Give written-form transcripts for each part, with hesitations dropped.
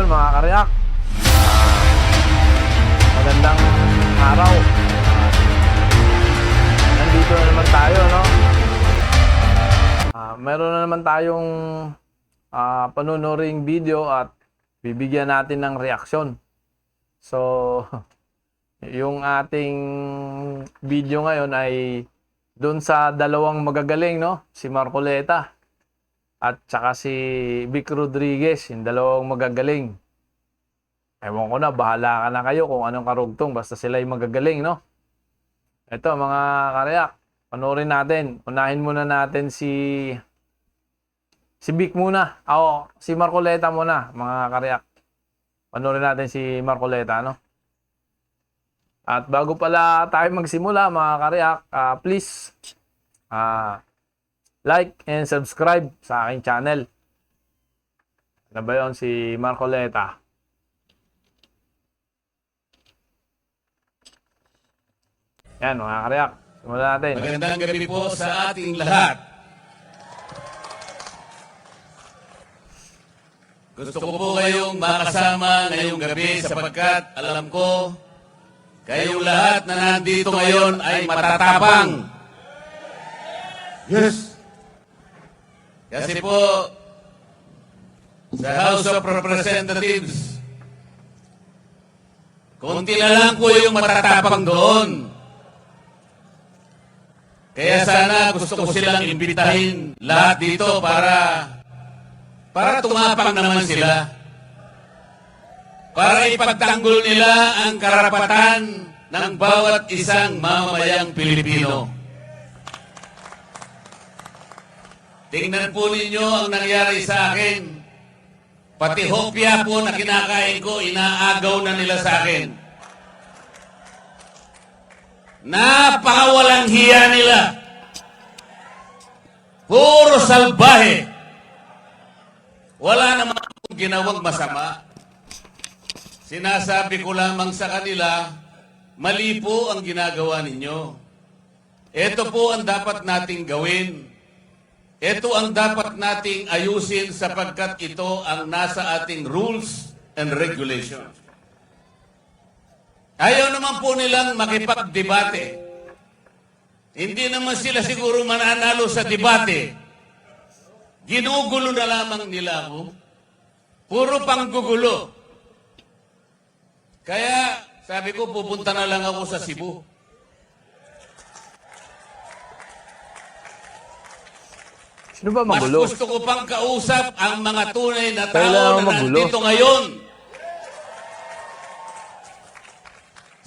mga karyak. Magandang araw. Nandito na naman tayo, no? Meron na naman tayong panunuring video at bibigyan natin ng reaksyon. So, yung ating video ngayon ay doon sa dalawang magagaling, no? Si Marcoleta at saka si Vic Rodriguez, yung dalawang magagaling. Ewan ko na, bahala ka na kayo kung anong karugtong, basta sila yung magagaling, no? Ito mga karyak, panoorin natin. Unahin muna natin si Vic muna. Si Marcoleta muna, mga karyak. Panoorin natin si Marcoleta, no? At bago pala tayo magsimula, mga karyak, please like and subscribe sa aking channel. Ano ba yun? Si Marcoleta. Yan, mga karyak. Simulan natin. Magandang gabi po sa ating lahat. Gusto ko po kayong makasama ngayong gabi sapagkat alam ko kayong lahat na nandito ngayon ay matatapang. Yes. Kasi po sa House of Representatives, konti na lang po yung matatapang doon. Kaya sana gusto ko silang imbitahin lahat dito para tumapang naman sila. Para ipagtanggol nila ang karapatan ng bawat isang mamamayang Pilipino. Tingnan po ninyo ang nangyari sa akin. Pati hopya po na kinakain ko, inaagaw na nila sa akin. Napakawalang hiya nila. Puro salbahe. Wala naman akong ginawang masama. Sinasabi ko lamang sa kanila, mali po ang ginagawa ninyo. Ito po ang dapat nating gawin. Ito ang dapat nating ayusin sapagkat ito ang nasa ating rules and regulations. Ayaw naman po nilang makipagdebate. Hindi naman sila siguro mananalo sa debate. Ginugulo na lamang nila ako. Puro panggugulo. Kaya sabi ko, pupunta na lang ako sa Cebu. Sino ba magulo? Mas gusto ko pang kausap ang mga tunay na tao na nandito ngayon.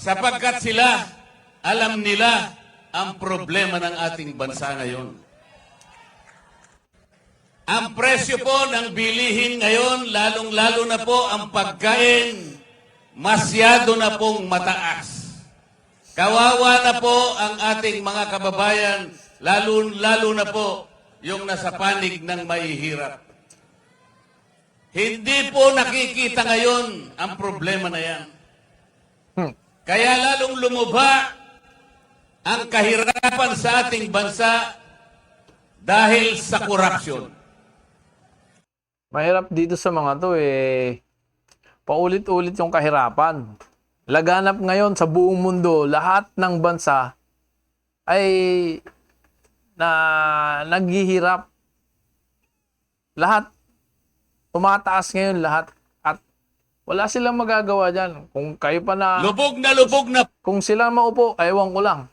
Sapagkat sila, alam nila ang problema ng ating bansa ngayon. Ang presyo po ng bilihin ngayon, lalong-lalo na po ang pagkain, masyado na pong mataas. Kawawa na po ang ating mga kababayan, lalo na po yung nasa panig ng mahihirap. Hindi po nakikita ngayon ang problema na yan. Kaya lalong lumubha ang kahirapan sa ating bansa dahil sa korupsyon. Mahirap dito sa mga to paulit-ulit yung kahirapan. Laganap ngayon sa buong mundo, lahat ng bansa ay naghihirap. Lahat. Tumataas ngayon lahat. At wala silang magagawa dyan. Kung kayo pa na... Lubog na. Kung sila maupo, ewan ko lang.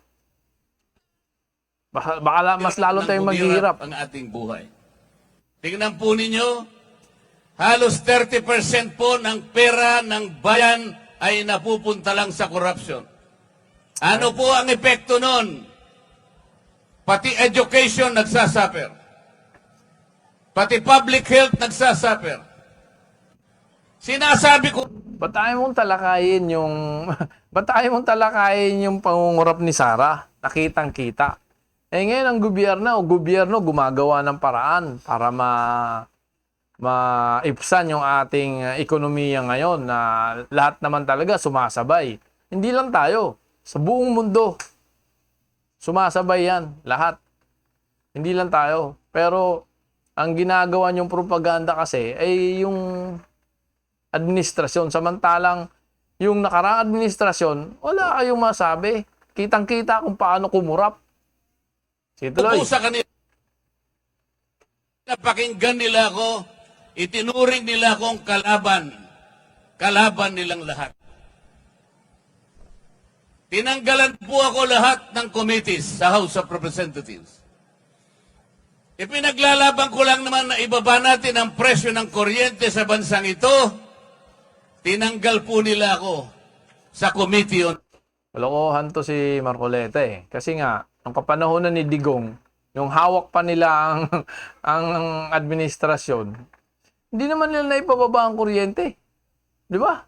Baka mas lalo tayong maghihirap. Ang ating buhay. Tingnan po ninyo, halos 30% po ng pera ng bayan ay napupunta lang sa korupsyon. Ano po ang epekto nun? Pati education nagsasuffer. Pati public health nagsasuffer. Sinasabi ko... Ba't ayaw mong talakayin yung pangungurap ni Sara? Nakitang-kita. Ngayon ang gobyerno gumagawa ng paraan para maipsan yung ating ekonomiya ngayon na lahat naman talaga sumasabay. Hindi lang tayo. Sa buong mundo. Sumasabay yan, lahat. Hindi lang tayo. Pero, ang ginagawa niyong propaganda kasi, ay yung administrasyon. Samantalang yung nakaraang administrasyon, wala kayong masabi. Kitang-kita kung paano kumurap. Sige, tuloy. Po sa kanila, napakinggan nila ako, itinuring nila akong kalaban. Kalaban nilang lahat. Tinanggalan po ako lahat ng committees sa House of Representatives. Ipinaglalaban ko lang naman na ibaba natin ang presyo ng kuryente sa bansang ito. Tinanggal po nila ako sa committee on. Kalokohan to si Marcoleta eh. Kasi nga, ang kapanahonan ni Digong, yung hawak pa nila ang administrasyon, hindi naman nila naipababa ang kuryente. Di ba?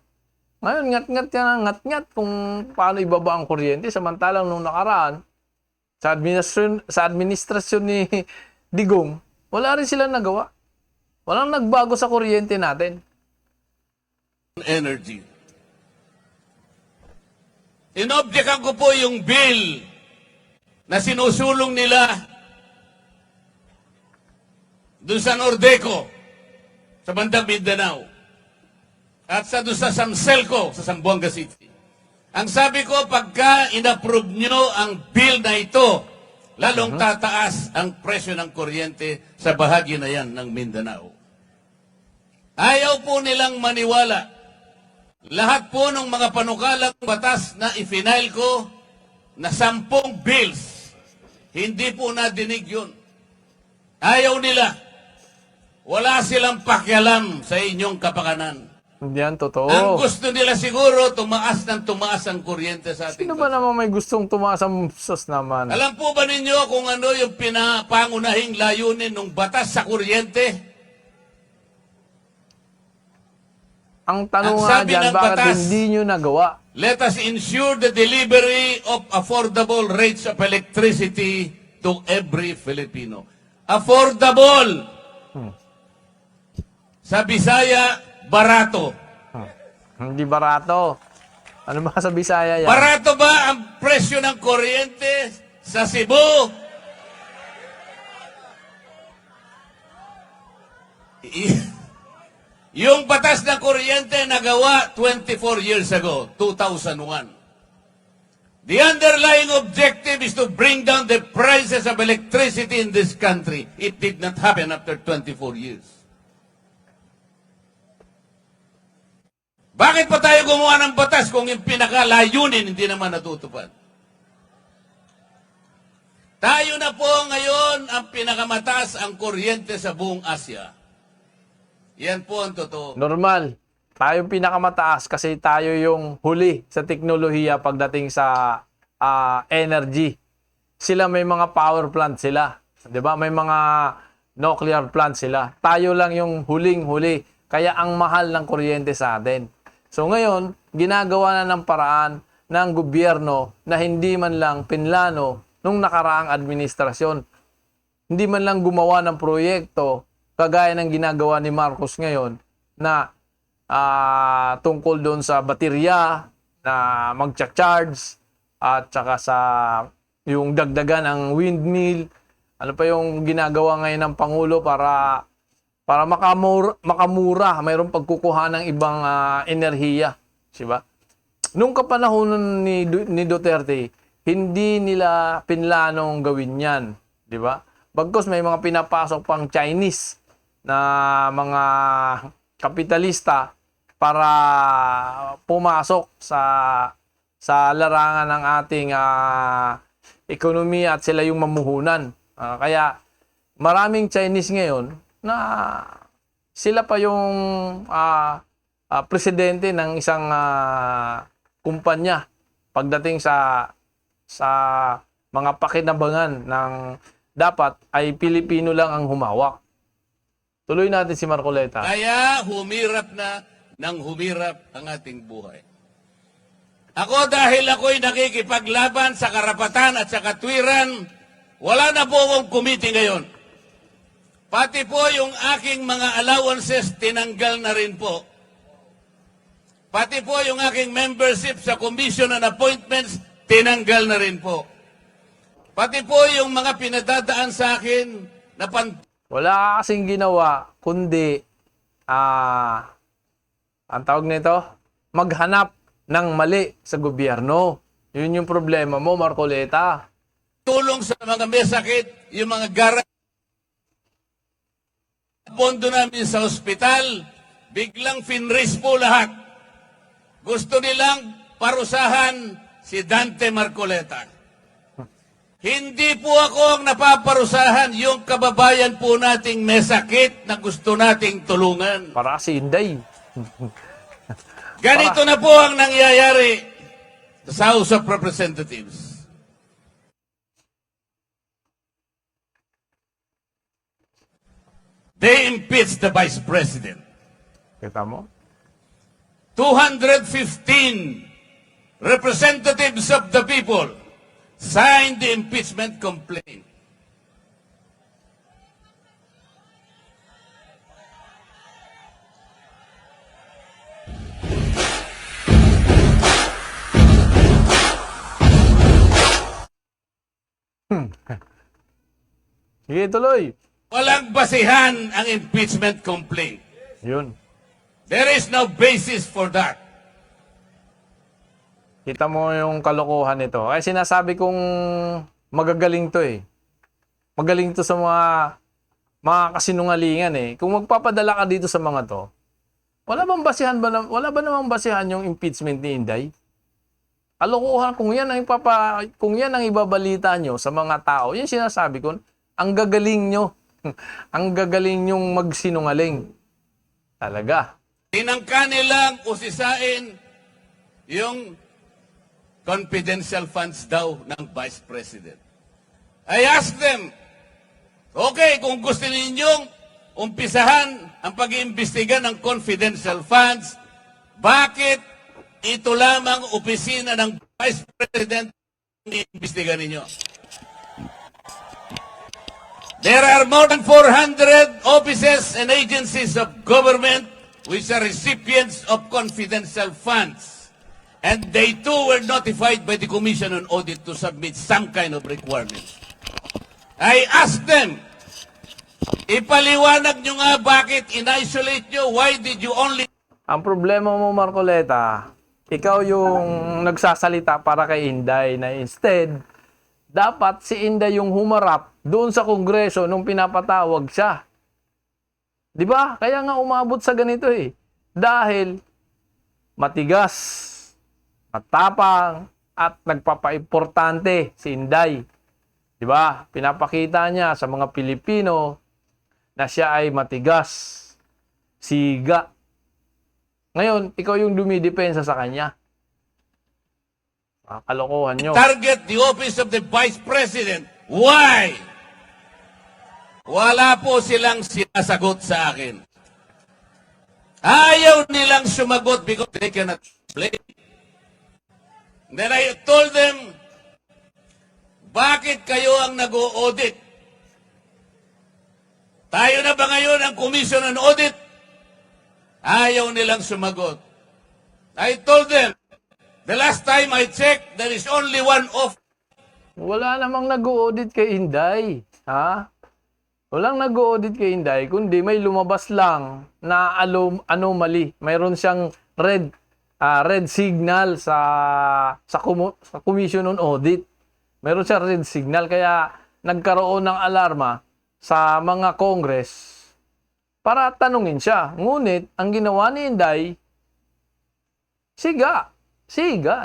Ngayon, ngat-ngat yan ang ngat-ngat kung paano ibaba ang kuryente. Samantalang nung nakaraan, sa administrasyon ni Digong, wala rin silang nagawa. Walang nagbago sa kuryente natin. Energy. Inobjekan ko po yung bill na sinusulong nila doon sa Nordeco, sa bandang Mindanao, at doon sa Samselco, sa Zamboanga City. Ang sabi ko, pagka inapprove nyo ang bill na ito, lalong tataas ang presyo ng kuryente sa bahagi na yan ng Mindanao. Ayaw po nilang maniwala. Lahat po ng mga panukalang batas na ifinail ko na 10 bills, hindi po nadinig yun. Ayaw nila. Wala silang pakialam sa inyong kapakanan. Hindi yan totoo. Ang gusto nila siguro, tumaas ng tumaas ang kuryente sa ating Sino ba bansa. naman may gustong tumaas ang sus naman? Alam po ba ninyo kung ano yung pinapangunahing layunin ng batas sa kuryente? Ang tanong Ang nga sabi dyan, ng bakit batas, hindi nyo nagawa? Let us ensure the delivery of affordable rates of electricity to every Filipino. Affordable! Sa Bisaya, barato. Hindi barato. Ano ba sa Bisaya yan? Barato ba ang presyo ng kuryente sa Cebu? Yung batas ng kuryente nagawa 24 years ago, 2001. The underlying objective is to bring down the prices of electricity in this country. It did not happen after 24 years. Bakit pa tayo gumawa ng batas kung yung pinakalayunin hindi naman natutupad? Tayo na po ngayon ang pinakamataas ang kuryente sa buong Asia. Yan po ang totoo. Normal. Tayo pinakamataas kasi tayo yung huli sa teknolohiya pagdating sa energy. Sila may mga power plant sila. 'Di ba? May mga nuclear plant sila. Tayo lang yung huling-huli. Kaya ang mahal ng kuryente sa atin. So ngayon, ginagawa na ng paraan ng gobyerno na hindi man lang pinlano nung nakaraang administrasyon. Hindi man lang gumawa ng proyekto kagaya ng ginagawa ni Marcos ngayon na tungkol doon sa baterya na magcha-charge at saka sa yung dagdagan ng windmill. Ano pa yung ginagawa ngayon ng Pangulo para makamura, mayroong pagkukuha ng ibang enerhiya, diba? Nung kapanahonan ni Duterte, hindi nila pinlanong gawin 'yan, diba? Bagkus may mga pinapasok pang Chinese na mga kapitalista para pumasok sa larangan ng ating ekonomiya at sila yung mamuhunan. Kaya maraming Chinese ngayon na sila pa yung presidente ng isang kumpanya pagdating sa mga pakinabangan ng dapat ay Pilipino lang ang humawak. Tuloy natin si Marcoleta. Kaya humirap na ng humirap ang ating buhay. Ako dahil ako'y nakikipaglaban sa karapatan at sa katwiran, wala na po akong committee ngayon. Pati po yung aking mga allowances, tinanggal na rin po. Pati po yung aking membership sa Commission on Appointments, tinanggal na rin po. Pati po yung mga pinadadaan sa akin na Wala kasing ginawa kundi ang tawag nito, maghanap ng mali sa gobyerno. Yun yung problema mo, Marcoleta. Tulong sa mga may sakit, yung mga gara pondo namin sa ospital, biglang finraise po lahat. Gusto nilang parusahan si Dante Marcoleta. Hindi po ako ang napaparusahan, yung kababayan po nating may sakit na gusto nating tulungan. Para si Inday. Ganito na po ang nangyayari sa House of Representatives. They impeached the Vice President. Kita mo? 215 representatives of the people signed the impeachment complaint. Sige, tuloy. Walang basihan ang impeachment complaint. Yun. There is no basis for that. Kita mo yung kalokohan nito. Ay sinasabi kong magagaling to eh. Magaling to sa mga kasinungalingan eh. Kung magpapadala ka dito sa mga to, wala ba namang basihan yung impeachment ni Inday? Kalokohan kung yan ang ibabalita nyo sa mga tao. Yan sinasabi ko, ang gagaling nyo. Ang gagaling nyong magsinungaling. Talaga. Tinangka nilang usisain yung confidential funds daw ng Vice President. I asked them, okay, kung gusto ninyong umpisahan ang pag-iimbestiga ng confidential funds, bakit ito lamang opisina ng Vice President ang iimbestiga ninyo? There are more than 400 offices and agencies of government which are recipients of confidential funds. And they too were notified by the Commission on Audit to submit some kind of requirements. I asked them, ipaliwanag nyo nga bakit in-isolate nyo, why did you only... Ang problema mo, Marcoleta, ikaw yung nagsasalita para kay Inday na instead, dapat si Inday yung humarap doon sa Kongreso nung pinapatawag siya. Di ba? Kaya nga umabot sa ganito eh. Dahil matigas, matapang, at nagpapaimportante si Inday. Di ba? Pinapakita niya sa mga Pilipino na siya ay matigas, siga. Ngayon, ikaw yung dumidepensa sa kanya. Kalokohan nyo. target the office of the Vice President? Why? Wala po silang sinasagot sa akin. Ayaw nilang sumagot because they cannot explain. Then I told them, bakit kayo ang nag-o-audit? Tayo na ba ngayon ang Commission on Audit? Ayaw nilang sumagot. I told them, the last time I checked, there is only one office. Wala namang nag-audit kay Inday. Ha? Walang nag-audit kay Inday, kundi may lumabas lang na anomaly. Mayroon siyang red signal sa Commission on Audit. Mayroon siyang red signal, kaya nagkaroon ng alarma sa mga Congress para tanungin siya. Ngunit, ang ginawa ni Inday, siga,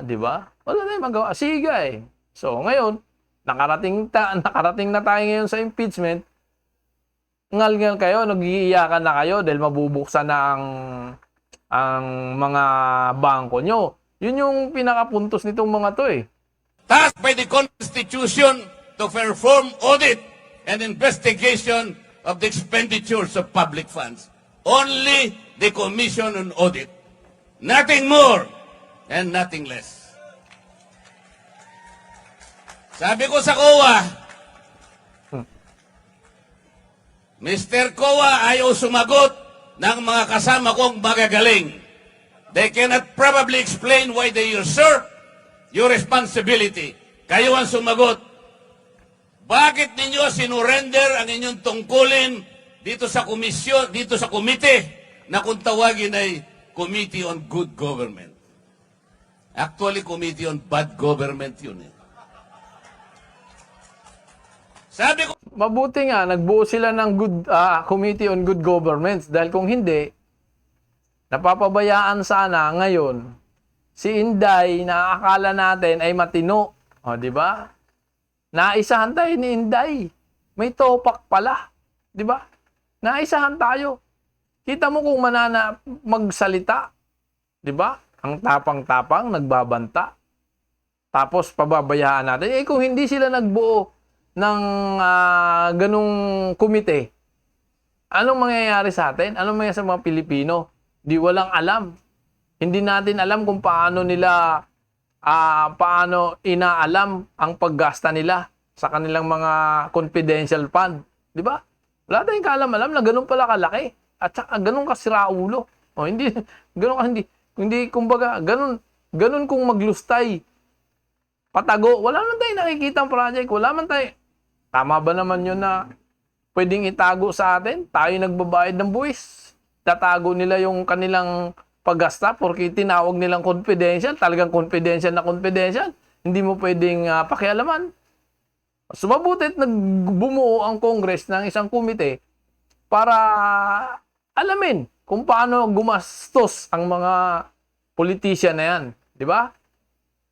di ba? Wala na yung magawa, siga eh. So, ngayon, nakarating na tayo ngayon sa impeachment. Ngal-ngal kayo, nag-iiyakan na kayo dahil mabubuksan na ang mga bangko nyo. Yun yung pinakapuntos nitong mga to eh. Tasked by the Constitution to perform audit and investigation of the expenditures of public funds. Only the Commission on Audit. Nothing more and nothing less. Sabi ko sa COA, Mr. COA ayaw sumagot ng mga kasama kong magagaling. They cannot probably explain why they usurp your responsibility. Kayo ang sumagot. Bakit ninyo sinurrender ang inyong tungkulin dito sa komisyon, dito sa komite na kung tawagin ay Committee on Good Government. Actually, Committee on Bad Government yun eh. Sabi ko, Mabuti nga, nagbuo sila ng Committee on Good Governance. Dahil kung hindi, napapabayaan sana ngayon si Inday na akala natin ay matino. O, di ba? Naisahan tayo ni Inday. May topak pala. Di ba? Naisahan tayo. Kita mo kung magsalita. Di ba? Ang tapang-tapang, nagbabanta. Tapos pababayaan natin. Eh kung hindi sila nagbuo ng ganung komite, anong mangyayari sa atin? Anong mangyayari sa mga Pilipino? Di walang alam. Hindi natin alam kung paano nila paano inaalam ang paggasta nila sa kanilang mga confidential fund. Di ba? Wala tayong kaalam-alam na ganun pala kalaki. At saka ganun kasiraulo. O hindi, ganun ka hindi kumbaga, ganun kung maglustay. Patago, wala man tayong nakikitang project, wala man tayo. Tama ba naman yun na pwedeng itago sa atin? Tayo nagbabayad ng buwis. Tatago nila yung kanilang paggasta porque tinawag nilang confidential, talagang confidential na confidential. Hindi mo pwedeng pakialaman. Sumabutit nagbumuo ang Congress ng isang komite para alamin kung paano gumastos ang mga politician na yan. Di ba?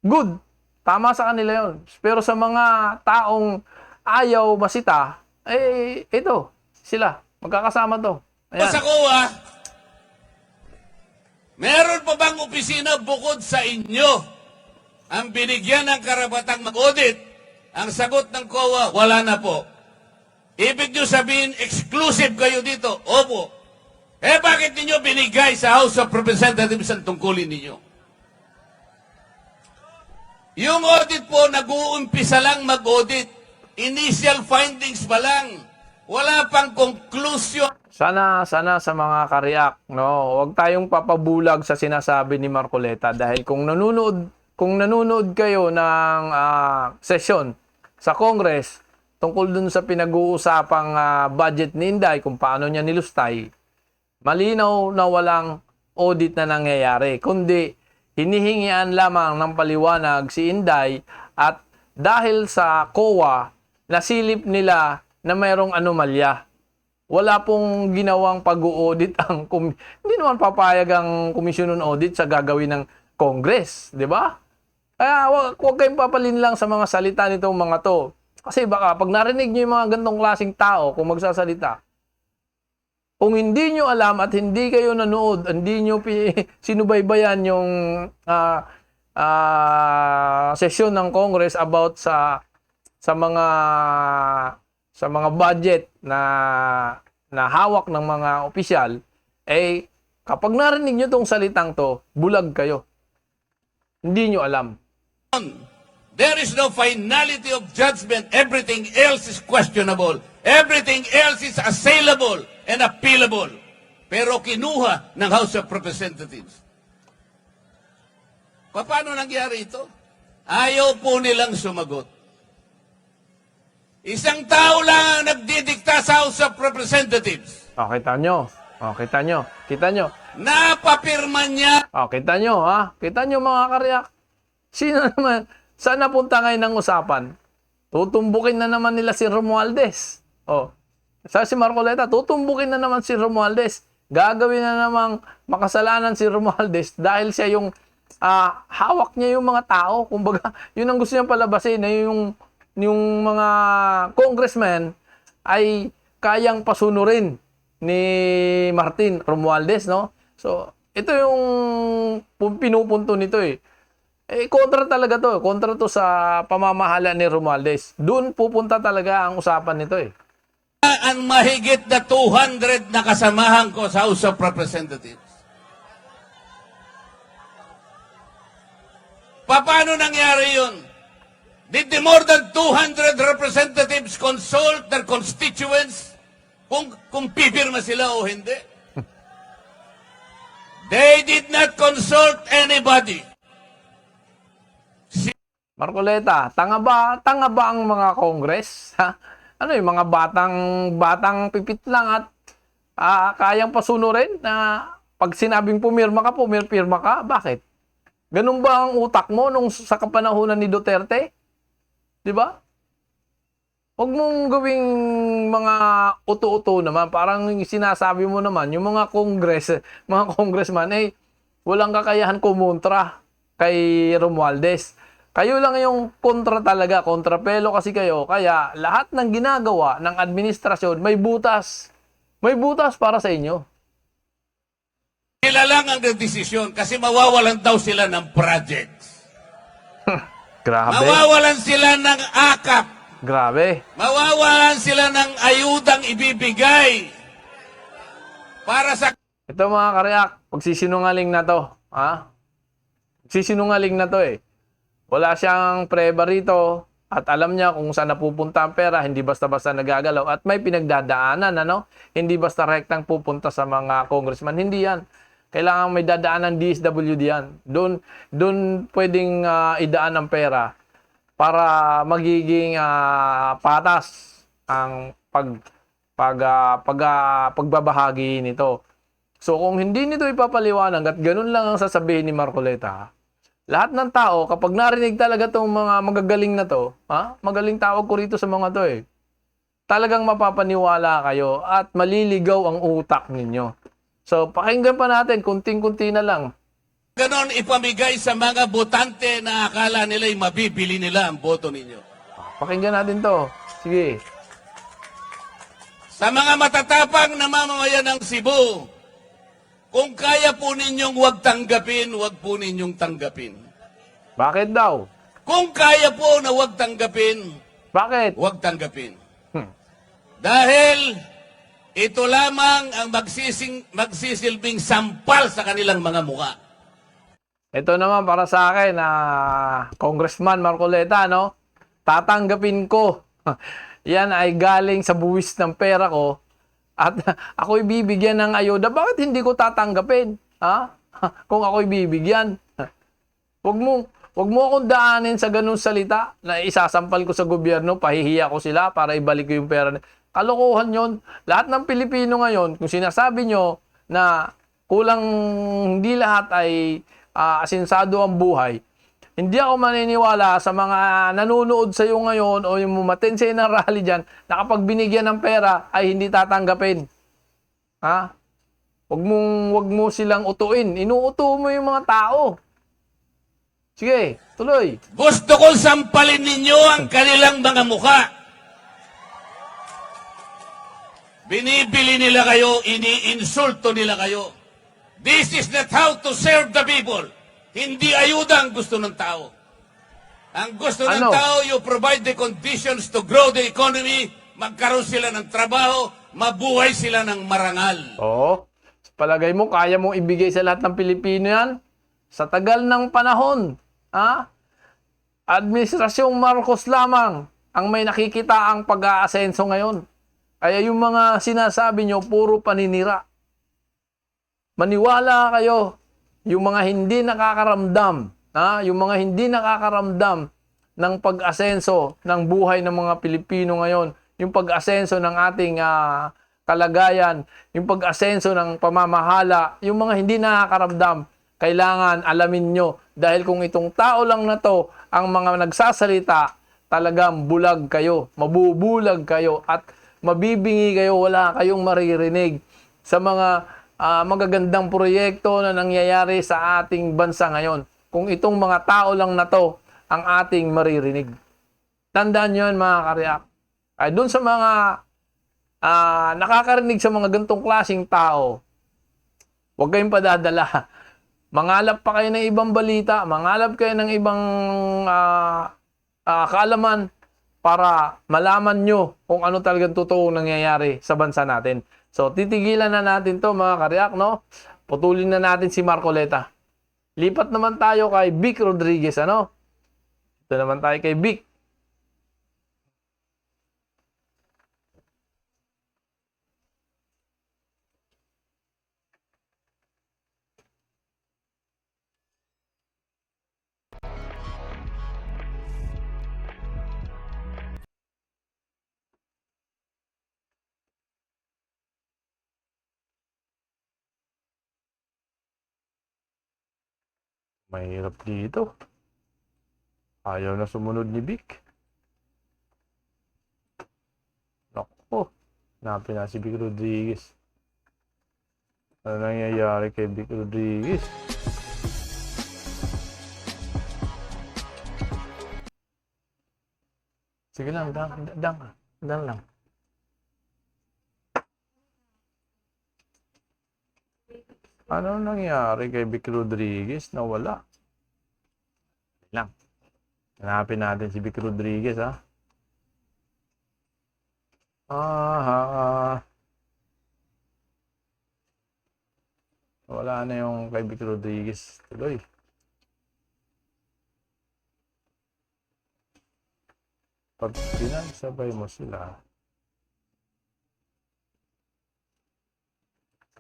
Good. Tama sa kanila yon. Pero sa mga taong ayaw masita, eh, ito, sila. Magkakasama to. Ayan. sa COA, meron pa bang opisina bukod sa inyo ang binigyan ng karapatang mag-audit? Ang sagot ng COA, wala na po. Ibig nyo sabihin, exclusive kayo dito? Opo. Eh bakit ninyo binigay sa House of Representatives ang tungkulin ninyo? Yung audit po, nag-uumpisa lang mag-audit. Initial findings pa lang. Wala pang conclusion. Sana sa mga kariak, no, huwag tayong papabulag sa sinasabi ni Marcoleta dahil kung nanonood kayo ng session sa Congress tungkol dun sa pinag-uusapang budget ni Inday, kung paano niya nilustay, malinaw na walang audit na nangyayari, kundi hinihingian lamang ng paliwanag si Inday at dahil sa COA, nasilip nila na mayroong anomalya. Wala pong ginawang pag-audit ang hindi naman papayag ang Commission on Audit sa gagawin ng Congress, di ba? Kaya huwag kayong papalin lang sa mga salita nitong mga to. Kasi baka pag narinig niyo yung mga gantong klaseng tao kung magsasalita, kung hindi nyo alam at hindi kayo nanood, hindi nyo sinubaybayan yung session ng Congress about sa mga budget na hawak ng mga opisyal, eh kapag narinig nyo tong salitang to, bulag kayo. Hindi nyo alam. There is no finality of judgment. Everything else is questionable. Everything else is assailable and appealable. Pero kinuha ng House of Representatives. Paano nangyari ito? Ayaw po nilang sumagot. Isang tao lang ang nagdidikta sa House of Representatives. Kita nyo. Kita nyo. Napapirma niya. Kita nyo, ha? Kita nyo mga karyak. Sino naman? Saan napunta ngayon ng usapan? Tutumbukin na naman nila si Romualdez. Sabi si Marcoleta, tutumbukin na naman si Romualdez. Gagawin na namang makasalanan si Romualdez dahil siya yung hawak niya yung mga tao. Kumbaga, yun ang gusto niyang palabasin na yung mga congressmen ay kayang pasunurin ni Martin Romualdez, no? So, ito yung pinupunto nito eh. Kontra talaga to. Kontra to sa pamamahala ni Romualdez. Doon pupunta talaga ang usapan nito eh. Ang mahigit na 200 na kasamahan ko sa House of Representatives. Paano nangyari yun? Did the more than 200 representatives consult their constituents kung pipirma sila o hindi? They did not consult anybody. Marcoleta, tanga ba ang mga Congress? Ha? Ano yung mga batang pipit lang at kayang pasunurin na pag sinabing pumirma ka, pumirma ka. Bakit? Ganun ba ang utak mo nung sa kapanahunan ni Duterte? Di ba? Huwag mong gawing mga uto-uto naman. Parang sinasabi mo naman, yung mga mga congressman, walang kakayahan kumontra kay Romualdez. Kayo lang yung kontra talaga, kontrapelo kasi kayo. Kaya lahat ng ginagawa ng administrasyon may butas. May butas para sa inyo. Sila lang ang desisyon kasi mawawalan daw sila ng projects. Grabe. Mawawalan sila ng akap. Grabe. Mawawalan sila ng ayudang ibibigay para sa... Ito mga karyak, pagsisinungaling na to. Ha? Pagsisinungaling na to eh. Wala siyang preba rito at alam niya kung saan napupunta ang pera, hindi basta-basta nagagalaw at may pinagdadaanan, ano? Hindi basta rektang pupunta sa mga congressman. Hindi yan. Kailangan may dadaan ng DSWD yan. Doon pwedeng idaan ng pera para magiging patas ang pagbabahagi nito. So kung hindi nito ipapaliwanag at ganun lang ang sasabihin ni Marcoleta, lahat ng tao kapag narinig talaga tong mga magagaling na to, magaling tawag ko rito sa mga to talagang mapapaniwala kayo at maliligaw ang utak ninyo. So pakinggan pa natin, kunting-kunti na lang. Ganon ipamigay sa mga botante na akala nila'y mabibili nila ang boto ninyo. Pakinggan natin to. Sige. Sa mga matatapang na mamamayan ng Cebu, kung kaya po ninyong huwag tanggapin, huwag po ninyong tanggapin. Bakit daw? Kung kaya po na huwag tanggapin, Bakit? huwag tanggapin. Dahil ito lamang ang magsisilbing sampal sa kanilang mga mukha. Ito naman para sa akin, Congressman Marcoleta, no? Tatanggapin ko. Yan ay galing sa buwis ng pera ko. At ako'y bibigyan ng ayuda. Bakit hindi ko tatanggapin? Ha? Kung ako'y bibigyan. Wag mo akong daanin sa ganung salita na isasampal ko sa gobyerno, pahihiya ko sila para ibalik ko yung pera. Kalokohan yon. Lahat ng Pilipino ngayon, kung sinasabi nyo na kulang hindi lahat ay asinsado ang buhay, hindi ako maniniwala sa mga nanonood sa iyo ngayon o yung matense ng rally dyan na kapag binigyan ng pera ay hindi tatanggapin. Ha? Wag mo silang utuin. Inuuto mo yung mga tao. Sige, tuloy. Gusto kong sampalin ninyo ang kanilang mga mukha. Binibili nila kayo, iniinsulto nila kayo. This is not how to serve the people. Hindi ayuda ang gusto ng tao. Ang gusto ng tao, you provide the conditions to grow the economy, magkaroon sila ng trabaho, mabuhay sila ng marangal. Oo. Palagay mo, kaya mong ibigay sa lahat ng Pilipino yan? Sa tagal ng panahon, Administrasyong Marcos lamang ang may nakikita ang pag-aasenso ngayon. Kaya yung mga sinasabi nyo, puro paninira. Maniwala kayo, yung mga hindi nakakaramdam, yung mga hindi nakakaramdam ng pag-asenso ng buhay ng mga Pilipino ngayon, yung pag-asenso ng ating kalagayan, yung pag-asenso ng pamamahala, yung mga hindi nakakaramdam, kailangan alamin nyo. Dahil kung itong tao lang na to, ang mga nagsasalita, talagang bulag kayo, mabubulag kayo, at mabibingi kayo, wala kayong maririnig sa mga magagandang proyekto na nangyayari sa ating bansa ngayon. Kung itong mga tao lang na to ang ating maririnig. Tandaan nyo yan mga karyak. Ay, dun sa mga nakakarinig sa mga gantong klaseng tao, huwag kayong padadala. Mangalap pa kayo ng ibang balita, mangalap kayo ng ibang kaalaman para malaman nyo kung ano talagang totoong nangyayari sa bansa natin. So, titigilan na natin to mga karyak, no? Putulin na natin si Marcoleta. Lipat naman tayo kay Vic Rodriguez, ano? Ito naman tayo kay Vic. Mahirap dito. Ayaw na sumunod ni Vic. Naku. Hanapin na si Vic Rodriguez. Ano nangyayari kay Vic Rodriguez? Sige lang, dang lang. Ano nangyari kay Vic Rodriguez? Nawala. Lang. Hanapin natin si Vic Rodriguez, ha? Wala na yung kay Vic Rodriguez. Tuloy. Pag pinagsabay mo sila,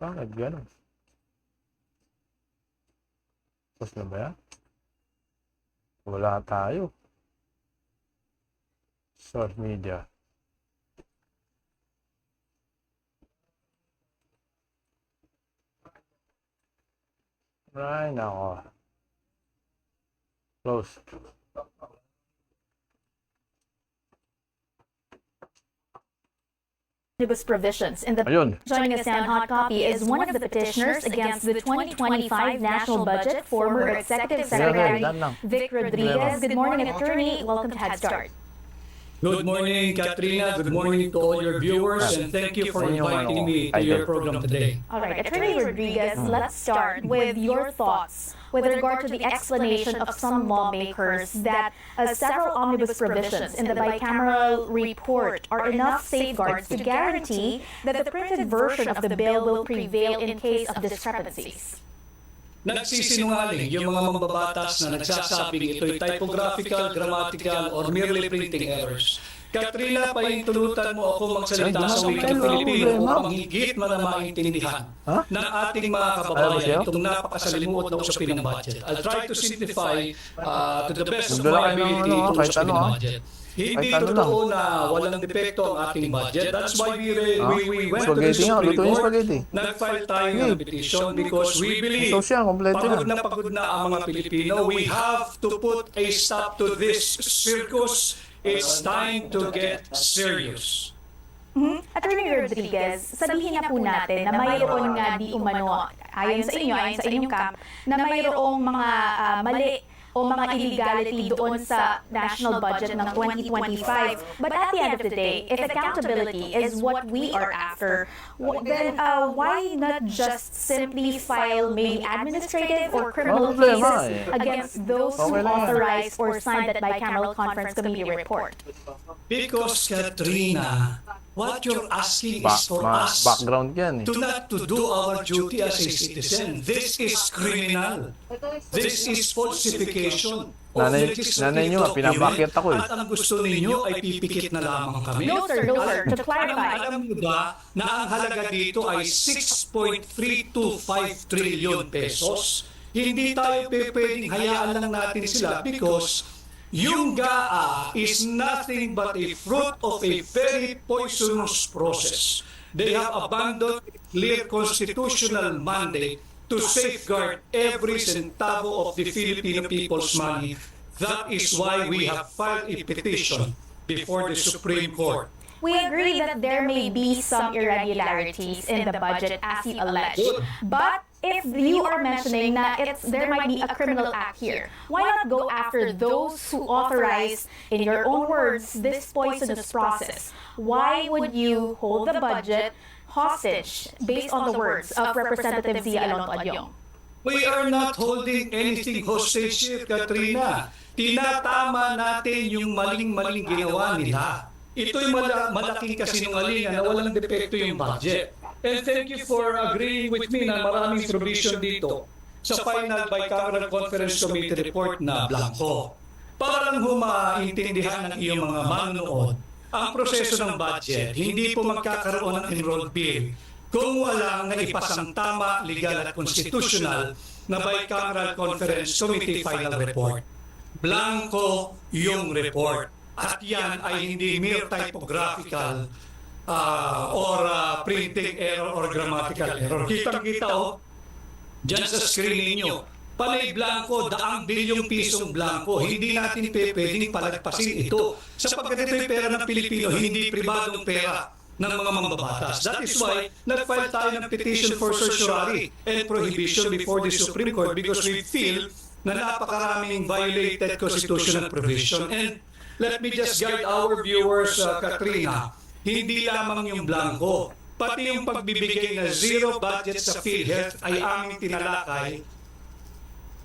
bakit ganun? Tapos na ba yan? Wala tayo. Social media. Right now. Close. Omnibus provisions in the Ayun. joining us now in hot copy is one of the petitioners against the 2025 national budget, former Executive Secretary Vic Rodriguez. Good morning, attorney. Welcome to Head Start. Good morning, Katrina. Good morning to all your viewers, and thank you for inviting me to your program today. All right, Attorney Rodriguez, let's start with your thoughts with regard to the explanation of some lawmakers that several omnibus provisions in the bicameral report are enough safeguards to guarantee that the printed version of the bill will prevail in case of discrepancies. Nagsisinungaling yung mga mambabatas na nagsasabing ito'y typographical, grammatical, or merely printing errors. Katrina, pahintulutan mo ako magsalita sa wikang Pilipino upang higit na maintindihan ng ating mga kababayan itong napakasalimuot na usapin ng budget. I'll try to simplify to the best of my ability itong usapin ng budget. Hindi totoo na walang depekto ang ating budget. That's why we went to the Supreme Court. Nag-file tayo ng petition because we believe pagod na ang mga Pilipino. We have to put a stop to this circus. It's time to get serious. Attorney Rodriguez, sabihin na po natin na mayroon nga di umano, ayon sa inyong camp, na mayroong mga mali o mga illegality doon sa national budget ng 2025. But at the end of the day, if accountability is what we are after, then why not just simply file maybe administrative or criminal cases against those who authorized or signed that bicameral conference committee report? Because, Katrina, what you're asking is for us background yan, to not to do our duty as a citizen. This is criminal. This is falsification of Nanay nyo, pinabakit ako eh. At ang gusto ninyo ay pipikit na lamang kami. No sir. To clarify. Alam nyo ba na ang halaga dito ay 6.325 trillion pesos? Hindi tayo pwedeng hayaan lang natin sila because yung GAA is nothing but a fruit of a very poisonous process. They have abandoned a clear constitutional mandate to safeguard every centavo of the Filipino people's money. That is why we have filed a petition before the Supreme Court. We agree that there may be some irregularities in the budget as you alleged. But if you are mentioning that there might be a criminal act here, why not go after those who authorize, in your own words, this poisonous process? Why would you hold the budget hostage based on the words of Representative Zia Alonto Adyong? We are not holding anything hostage here, Katrina. Tinatama natin yung maling-maling ginawa nila. Ito'y malaking kasinungalingan na walang depekto yung budget. And thank you for agreeing with me na maraming provision dito sa final bicameral conference committee report na blanco. Para lang maintindihan ng iyong mga manonood, ang proseso ng budget hindi po magkakaroon ng enrolled bill kung walang naipasang tama, legal at constitutional na bicameral conference committee final report. Blanco yung report. At yan ay hindi mere typographical or printing error or grammatical error. Kitang-kita dyan sa screen ninyo, Panay blanco, daang bilyong pisong blanco. Hindi natin pwedeng palagpasin ito. Sapagkat ito'y pera ng Pilipino, hindi pribadong pera ng mga mambabatas. That is why nag-file tayo ng petition for certiorari and prohibition before the Supreme Court because we feel na napakaraming violated constitutional provision. And let me just guide our viewers, Katrina, hindi lamang yung blanco, pati yung pagbibigay na zero budget sa PhilHealth ay aming tinalakay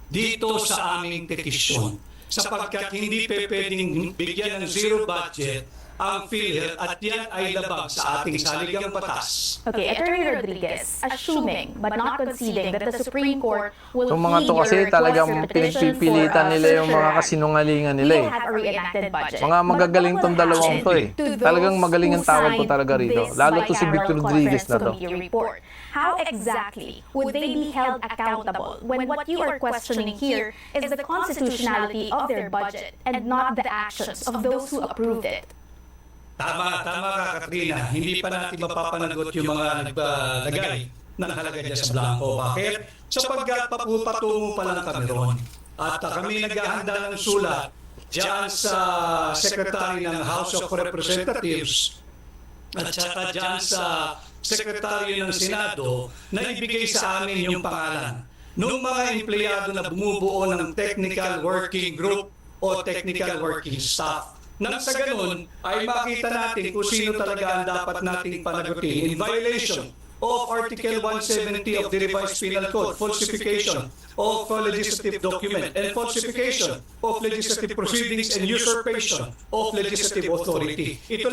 dito sa aming petisyon sapagkat hindi pwedeng bigyan ng zero budget ang PhilHealth at yan ay labag sa ating saligang batas. Okay, Attorney Rodriguez, assuming but not conceding that the Supreme Court will Yung mga heed to your kasi request talagang or petition pinagpipilitan for, nila yung mga certiorari, kasinungalingan we nila will eh. have a reenacted budget. Mga magagaling But tong what will dalawang to happen eh. to those Talagang magaling ang who tawag ko signed talaga rito. this Lalo to si bicameral Victor Rodriguez na to. conference committee report? How exactly would they be held accountable when what you are questioning here is the constitutionality of their budget and not the actions of those who approved it? Tama ka, Katrina. Hindi pa natin mapapanagot yung mga naglagay ng halaga dyan sa blanco. Bakit? Sapagkat patungo pa lang kami ron. At kami naghahanda ng sulat dyan sa Secretary ng House of Representatives at saka dyan sa Secretary ng Senado na ibigay sa amin yung pangalan ng mga empleyado na bumubuo ng Technical Working Group o Technical Working Staff. Nang sa ganun ay makita natin kung sino talaga ang dapat nating panagutin in violation of Article 170 of the Revised Penal Code, falsification of legislative document and falsification of legislative proceedings and usurpation of legislative authority. Ito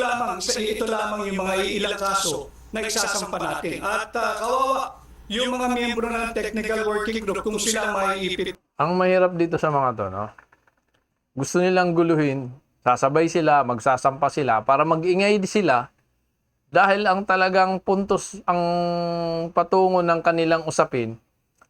lamang yung mga ilang kaso na isasampa natin. At kawawa yung mga miyembro ng Technical Working Group kung sila maiipit. Ang mahirap dito sa mga to, no? Gusto nilang guluhin, sasabay sila, magsasampa sila para mag-ingay sila dahil ang talagang puntos, ang patungo ng kanilang usapin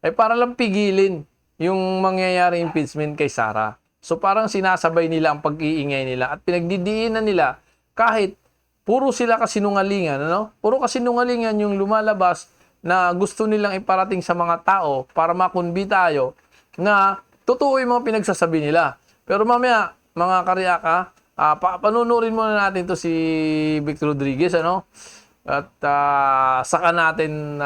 ay para lang pigilin yung mangyayari impeachment kay Sara. So parang sinasabay nila ang pag-iingay nila at pinagdidiinan nila kahit puro sila kasinungalingan, ano? Puro kasinungalingan yung lumalabas na gusto nilang iparating sa mga tao para makunbi tayo na totoo yung mga pinagsasabi nila. Pero mamaya, mga karyaka, panunurin muna natin to si Victor Rodriguez, ano? At saka natin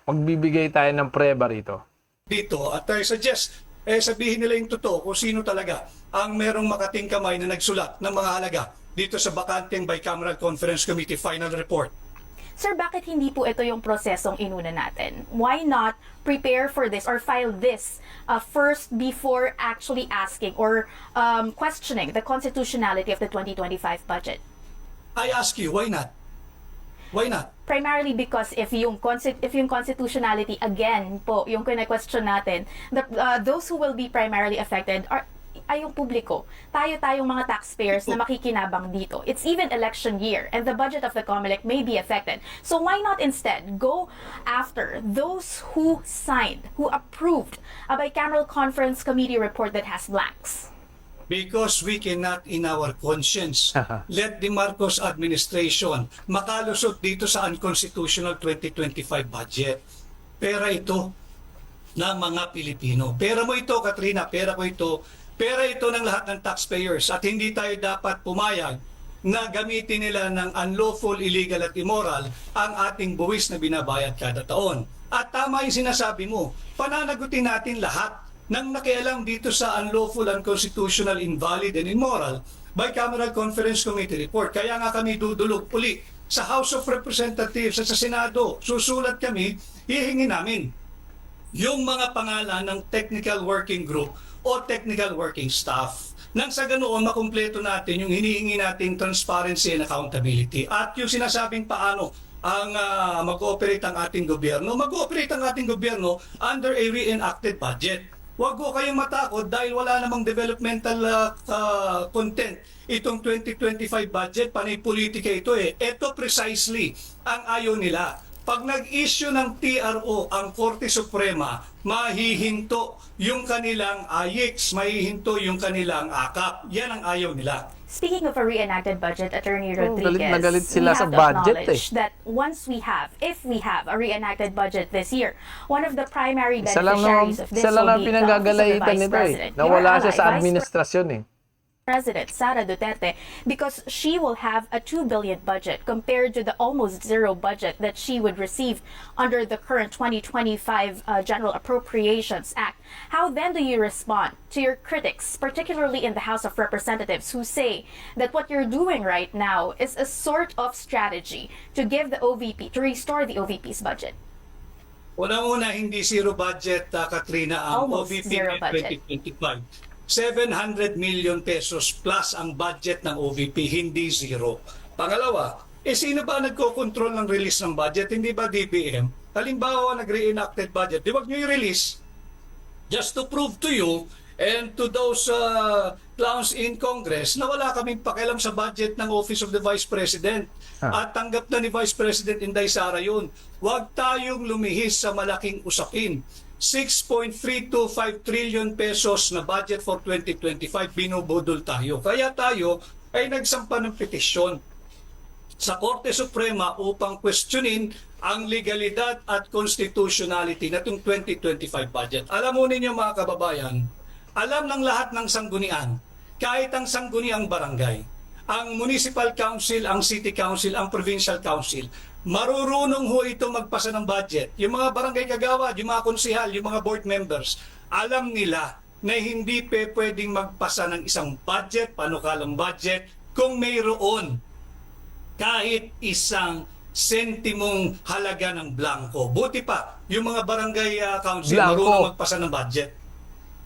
magbibigay tayo ng preba rito. Dito at I suggest sabihin nila yung totoo kung sino talaga ang merong makating kamay na nagsulat ng mga halaga dito sa bakanteng Bicameral Conference Committee final report. Sir, bakit hindi po ito yung prosesong inuna natin? Why not prepare for this or file this first before actually asking or questioning the constitutionality of the 2025 budget? I ask you, why not? Why not? Primarily because if yung constitutionality again po yung kina-question natin, those who will be primarily affected ay yung publiko. Tayong mga taxpayers na makikinabang dito. It's even election year and the budget of the COMELEC may be affected. So why not instead go after those who signed, who approved a bicameral conference committee report that has blanks? Because we cannot in our conscience let the Marcos administration makalusot dito sa unconstitutional 2025 budget. Pera ito ng mga Pilipino. Pera mo ito, Katrina, pera ko ito. Pera ito ng lahat ng taxpayers at hindi tayo dapat pumayag na gamitin nila ng unlawful, illegal at immoral ang ating buwis na binabayad kada taon. At tama yung sinasabi mo, pananagutin natin lahat ng nakialam dito sa unlawful, unconstitutional, invalid and immoral Bicameral Conference Committee report. Kaya nga kami dudulog uli sa House of Representatives at sa Senado. Susulat kami, hihingi namin yung mga pangalan ng Technical Working Group o Technical Working Staff. Nang sa ganoon, makumpleto natin yung hinihingi nating transparency and accountability. At yung sinasabing paano ang mag-ooperate ang ating gobyerno, mag-ooperate ang ating gobyerno under a reenacted budget. Huwag ko kayong matakot dahil wala namang developmental content itong 2025 budget, panay politika ito eh. Ito precisely ang ayaw nila. Pag nag-issue ng TRO ang Korte Suprema, mahihinto yung kanilang AYIX, mahihinto yung kanilang AKAP. Yan ang ayaw nila. Speaking of a reenacted budget, Attorney Oh, galit na Rodriguez, galit we sila sa have to budget, acknowledge that once we have, if we have a reenacted budget this year, one of the primary Isa lang beneficiaries of this isa lang will ang be the Office of the pinanggagalaitan Vice nito eh. President. Your Nawala siya ally, sa Vice administrasyon eh. President Sara Duterte, because she will have a 2 billion budget compared to the almost zero budget that she would receive under the current 2025 General Appropriations Act. How then do you respond to your critics, particularly in the House of Representatives, who say that what you're doing right now is a sort of strategy to give the OVP, to restore the OVP's budget? Una-una, hindi zero budget, Katrina, ang Almost OVP zero ng budget. 2025. 700 million pesos plus ang budget ng OVP, hindi zero. Pangalawa, sino ba nagko-control ng release ng budget? Hindi ba DBM? Halimbawa, nag-reenacted budget, di wag nyo i-release just to prove to you and to those clowns in Congress na wala kaming pakialam sa budget ng Office of the Vice President. At tanggap na ni Vice President Inday Sara yun. Huwag tayong lumihis sa malaking usapin. 6.325 trillion pesos na budget for 2025, binubudol tayo. Kaya tayo ay nagsampa ng petisyon sa Korte Suprema upang questionin ang legalidad at constitutionality na itong 2025 budget. Alam mo ninyo mga kababayan, alam ng lahat ng sanggunian, kahit ang sangguniang barangay, ang municipal council, ang city council, ang provincial council, marurunong ho ito magpasa ng budget. Yung mga barangay kagawad, yung mga konsihal, yung mga board members, alam nila na hindi pwedeng magpasa ng isang budget, panukalang budget, kung mayroon kahit isang sentimong halaga ng blanco. Buti pa, yung mga barangay council Blanco. marunong magpasa ng budget.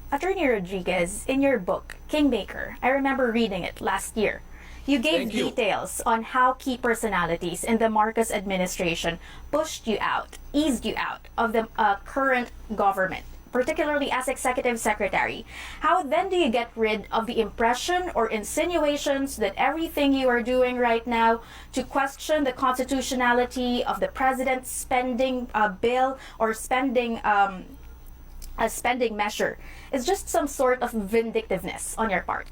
Attorney Rodriguez, in your book, Kingmaker, I remember reading it last year. You gave Thank you. details on how key personalities in the Marcos administration pushed you out, eased you out of the current government, particularly as executive secretary. How then do you get rid of the impression or insinuations that everything you are doing right now to question the constitutionality of the president's spending bill or spending a spending measure is just some sort of vindictiveness on your part?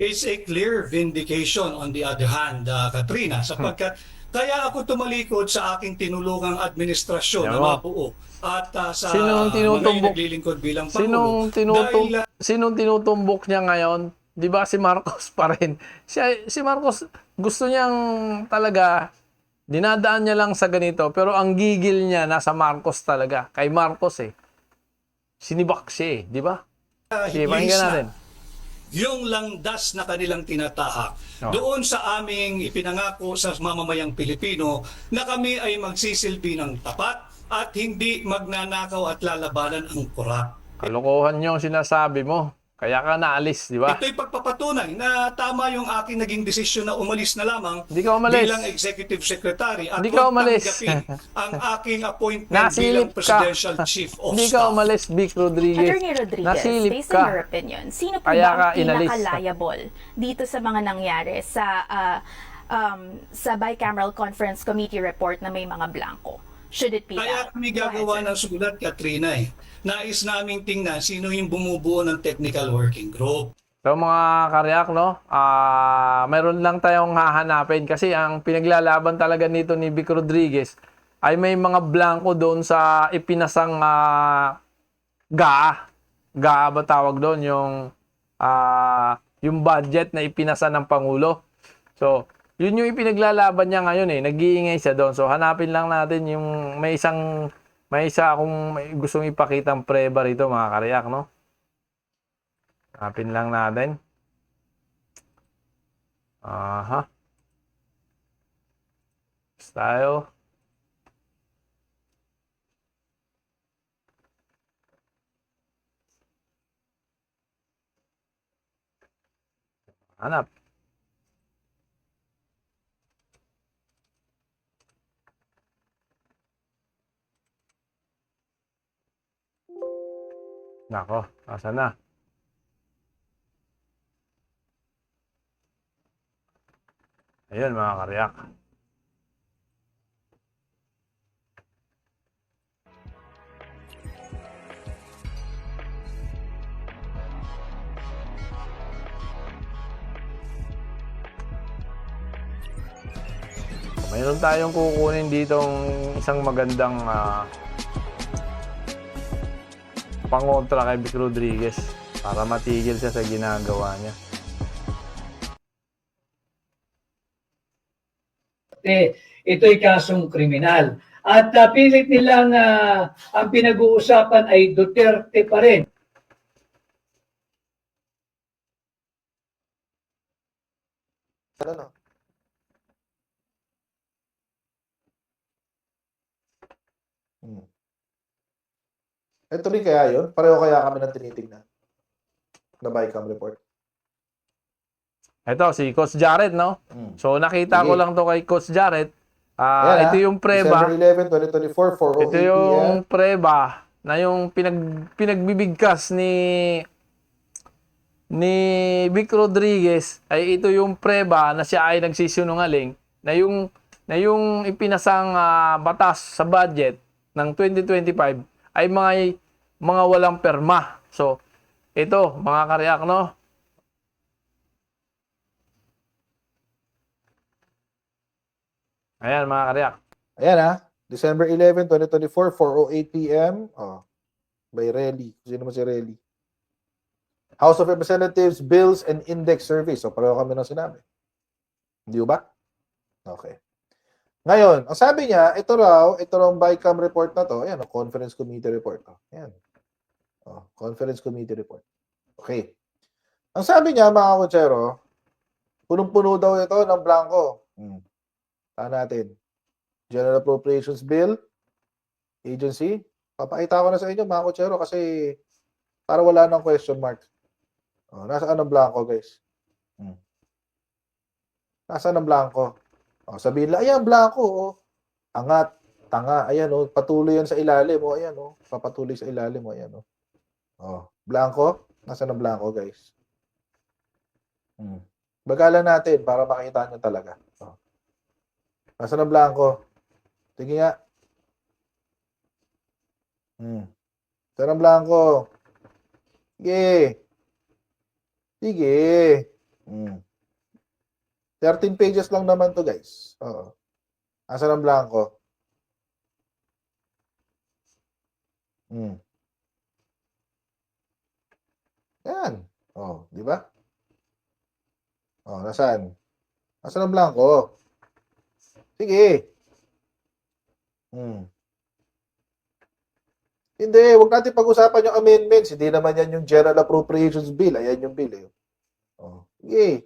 It's a clear vindication on the other hand, Katrina, sapagkat kaya ako tumalikod sa aking tinulungang administrasyon na Yawa. mabuo at sa Sinong tinutumbok? mga naglilingkod bilang Sinong Pangulo. sinong tinutumbok niya ngayon? 'Di ba si Marcos pa rin? Si Marcos gusto niyang talaga dinadaan niya lang sa ganito pero ang gigil niya nasa Marcos talaga. Kay Marcos eh. Sinibak siya eh, 'di ba? Sige, Lihis pakinggan na natin. yung langdas na kanilang tinatahak Oh. doon sa aming ipinangako sa mamamayang Pilipino na kami ay magsisilbi ng tapat at hindi magnanakaw at lalabanan ang korap. Kalokohan yung sinasabi mo. Kaya ka naalis, di ba? Ito'y pagpapatunay na tama yung aking naging desisyon na umalis na lamang Hindi ka umalis. bilang executive secretary at Hindi ka huwag umalis. tanggapin ang aking appointment Nasilip bilang ka. presidential chief of Hindi ka staff. umalis, Vic Rodriguez. Attorney Rodriguez, Nasilip based ka. on your opinion, sino po Kaya ba ka ang inalis. pinaka-liable dito sa mga nangyari sa bicameral conference committee report na may mga blanco? Should it be Kaya that? kami Go ahead, gagawa sir. ng sulat, Katrina eh. Nais naming tingnan sino yung bumubuo ng technical working group. So mga karyak, no? Meron lang tayong hahanapin kasi ang pinaglalaban talaga nito ni Vic Rodriguez ay may mga blanco doon sa ipinasang GAA. GAA ba tawag doon? Yung budget na ipinasa ng Pangulo. So, yun yung ipinaglalaban niya ngayon eh. Nag-iingay siya doon. So, hanapin lang natin yung may isa akong gustong ipakitang preba rito mga karyak, no? Hanapin lang natin. Aha. Style. Hanap. Nako, asa na? Ayun mga karyak. mayroon tayong kukunin ditong isang magandang pangontra kay Vic Rodriguez para matigil siya sa ginagawa niya. Ito'y kasong kriminal. At pilit nilang ang pinag-uusapan ay Duterte pa rin. Ano? Ito rin kaya yun? Pareho kaya kami ng tinitingnan na Bicam report. Ito, si Coach Jared, no? So, nakita ko Sige. lang to kay Coach Jared. Ayan, Ito yung preba. December 11, 2024, 4:08 Ito yung preba na yung pinagbibigkas ni Vic Rodriguez ay ito yung preba na siya ay nagsisinungaling na yung ipinasang batas sa budget ng 2025 ay mga walang perma. So, ito, mga karyak, no? Ayan, mga karyak. Ayan December 11, 2024, 4:08 p.m. By Relly. Sino mo si Relly? House of Representatives Bills and Index Survey. So, pareho kami ng sinabi. Hindi ba? Okay. Ngayon, ang sabi niya, ito raw Bicam report na to. Ayan, conference committee report. Ayan. Conference committee report. Okay. Ang sabi niya, mga kutsero, punong-puno daw ito ng blanco. Taan natin. General Appropriations Bill, Agency. Papakita ko na sa inyo, mga kutsero, kasi para wala nang question mark. Nasaan ang blanco, guys? Nasaan ang blanco? Sabihin lang, ayan, blanco. Angat, tanga, ayan, patuloy yan sa ilalim. Ayan, papatuloy sa ilalim. Ayan, blanco. Nasaan ang blanco, guys? Bagalan natin para makita nyo talaga. Nasaan ang blanco? Tingin nga. Nasaan ang blanco? Sige. Sige. 13 pages lang naman to, guys. Nasaan ang blanco? Yan. Di ba? Nasaan? Nasaan ang blanco? Sige. Hindi, wag natin pag-usapan yung amendments. Hindi naman yan yung General Appropriations Bill. Ayan yung bill. Sige.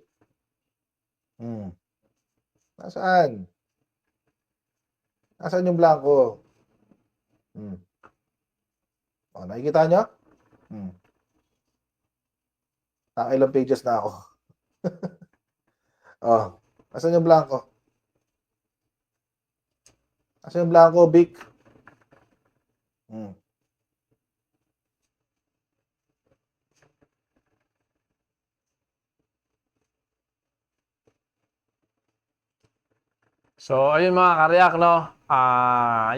Nasaan? Nasaan yung blanco? Nakikita nyo? Ilang pages na ako. Nasaan yung blanco? Nasaan yung blanco, Vic? So, ayun mga karyak, no?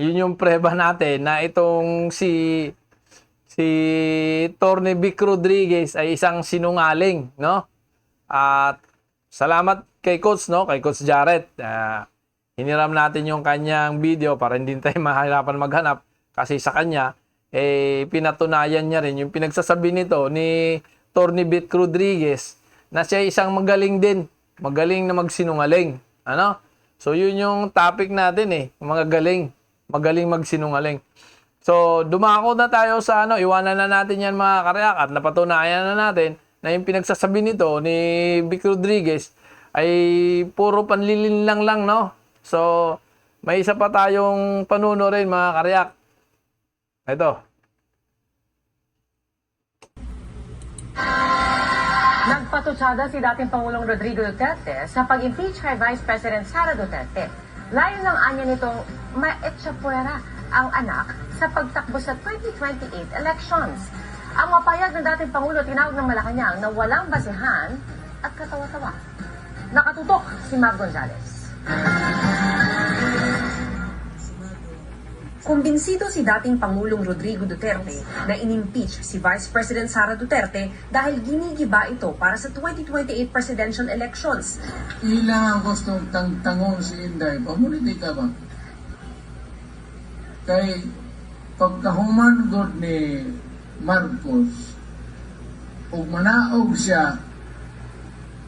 Yun yung preba natin na itong si Torne Vic Rodriguez ay isang sinungaling, no? At salamat kay Coach, no? Kay Coach Jared. Hiniram natin yung kanyang video para hindi tayo mahirapan maghanap kasi sa kanya, pinatunayan niya rin yung pinagsasabi nito ni Torne Vic Rodriguez na siya isang magaling din. Magaling na magsinungaling. Ano? So, yun yung topic natin magaling magsinungaling. So, dumako na tayo sa iwanan na natin yan mga karyak at napatunayan na natin na yung pinagsasabi nito ni Vic Rodriguez ay puro panlilinlang lang, no? So, may isa pa tayong panuno rin mga karyak. Ito. Nagpatutsada si dating Pangulong Rodrigo Duterte sa pag-impeach kay Vice President Sara Duterte. Layo ng anya nitong maetsapuera ang anak sa pagtakbo sa 2028 elections. Ang mapayag ng dating Pangulo tinawag ng Malacanang na walang basihan at katawa-tawa. Nakatutok si Mag Gonzales. Kumbinsido si dating Pangulong Rodrigo Duterte na inimpeach si Vice President Sara Duterte dahil ginigiba ito para sa 2028 presidential elections. Ilang gustong tangtangon si Inday, pamuniti ka ba? Kay pagkahuman god ni Marcos, ug manaog siya,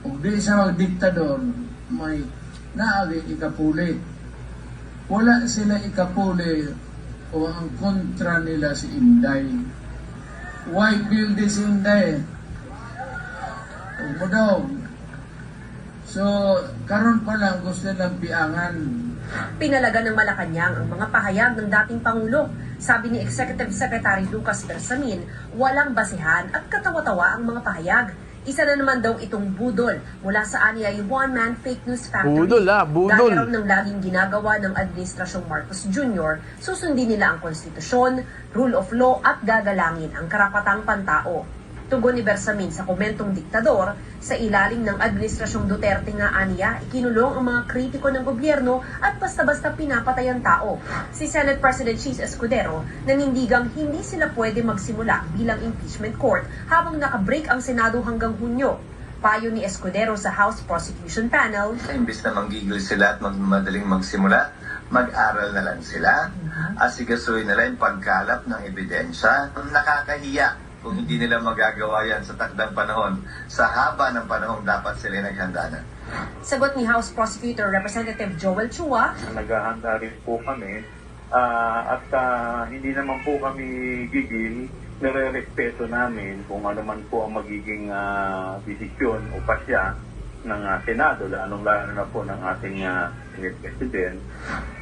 ug di siya magdiktador, may naagi ikapuli. Wala sila ikapuli o ang kontra nila si Inday. Why build this Inday? Ug modog. So, karon pa lang gusto nilang piangan. Pinalaga ng Malacanang ang mga pahayag ng dating Pangulo. Sabi ni Executive Secretary Lucas Bersamin, walang basehan at katawa-tawa ang mga pahayag. Isa na naman daw itong budol mula sa anyay one-man fake news factory. Budol budol. Dahil raw ng laging ginagawa ng Administrasyong Marcos Jr., susundin nila ang konstitusyon, rule of law at gagalangin ang karapatang pantao. Tugon ni Bersamin sa komentong diktador, sa ilalim ng Administrasyong Duterte nga aniya, ikinulong ang mga kritiko ng gobyerno at basta-basta pinapatay ang tao. Si Senate President Chis Escudero nanindigang hindi sila pwede magsimula bilang impeachment court habang nakabreak ang Senado hanggang Hunyo. Payo ni Escudero sa House Prosecution Panel, Imbis na manggigil sila at madaling magsimula, mag-aral na lang sila, asigasuhin nila yung pagkalap ng ebidensya. Nakakahiya kung hindi nila magagawa yan sa takdang panahon. Sa haba ng panahon, dapat sila naghanda na. sagot ni House Prosecutor Representative Joel Chua, naghahanda rin po kami at hindi naman po kami gigil, nire-respeto namin kung ano man po ang magiging desisyon o pasya ng Senado, lalong-lalo na po ng ating Senate President.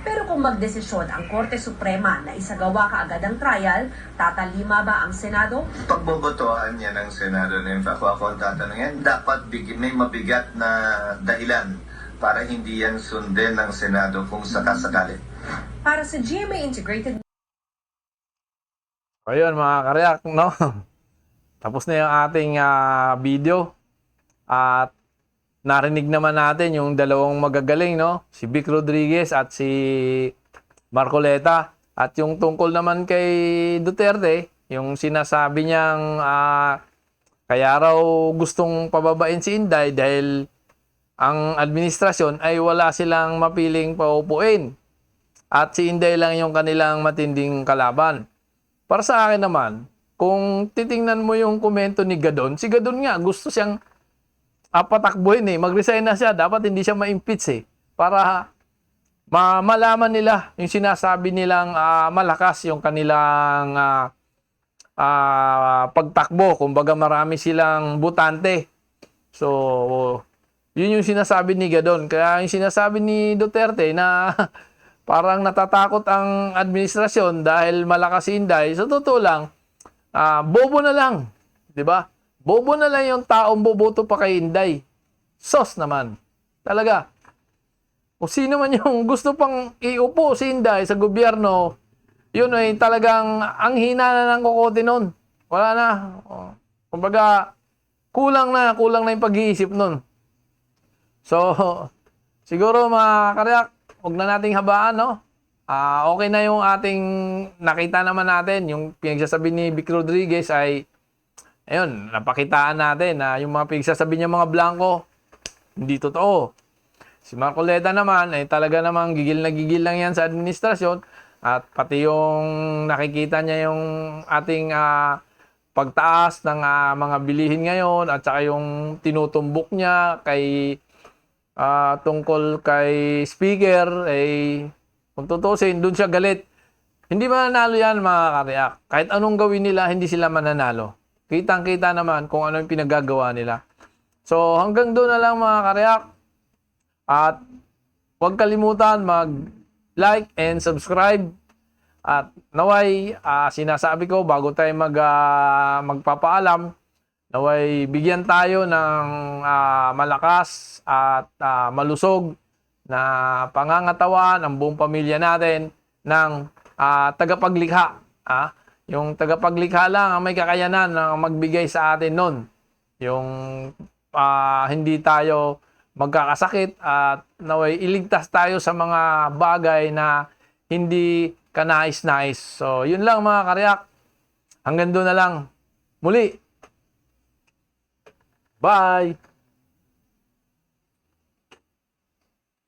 pero kung magdesisyon ang Korte Suprema na isagawa kaagad ang trial, tatalima ba ang Senado? Pagbobotohan niya ng Senado na yung ako ang tatanungin, dapat may mabigat na dahilan para hindi yan sundin ng Senado kung sakasakali. Para sa GMA Integrated Ayun mga karyak, no? Tapos na yung ating video. At narinig naman natin yung dalawang magagaling, no? Si Vic Rodriguez at si Marcoleta. At yung tungkol naman kay Duterte, yung sinasabi niyang kaya raw gustong pababain si Inday dahil ang administrasyon ay wala silang mapiling paupuin. At si Inday lang yung kanilang matinding kalaban. Para sa akin naman, kung titingnan mo yung komento ni Gadon, si Gadon nga gusto siyang patakbuhin mag-resign na siya, dapat hindi siya ma-impeach para malaman nila yung sinasabi nilang malakas yung kanilang pagtakbo, kumbaga marami silang butante. So, yun yung sinasabi ni Gadon. Kaya yung sinasabi ni Duterte na parang natatakot ang administrasyon dahil malakas si Inday, sa totoo lang, bobo na lang, 'di ba? Bobo na lang yung taong boboto pa kay Inday. Sos naman. Talaga. O sino man yung gusto pang iupo si Inday sa gobyerno, yun ay talagang ang hina na ng kokote nun. Wala na. Kumbaga, kulang na yung pag-iisip nun. So, siguro mga karyak, huwag na nating habaan, no? Okay na yung ating nakita naman natin. Yung pinagsasabi ni Vic Rodriguez ay, ayun, napakitaan natin na yung mga pinagsasabi niya mga blanco, hindi totoo. Si Marcoleta naman ay talaga namang gigil na gigil lang yan sa administrasyon at pati yung nakikita niya yung ating pagtaas ng mga bilihin ngayon at saka yung tinutumbok niya kay tungkol kay speaker, kung tutusin, doon siya galit. Hindi mananalo yan mga karyak. Kahit anong gawin nila, hindi sila mananalo. Kitang-kita naman kung ano yung pinagagawa nila. So hanggang doon na lang mga karyak. At huwag kalimutan mag-like and subscribe. At naway, sinasabi ko bago tayo magpapaalam, naway bigyan tayo ng malakas at malusog na pangangatawan ang buong pamilya natin ng tagapaglikha. Yung tagapaglikha lang ang may kakayanan na magbigay sa atin nun. Yung hindi tayo magkakasakit at naway iligtas tayo sa mga bagay na hindi kanais-nais. So, yun lang mga karyak. Hanggang doon na lang. Muli. Bye!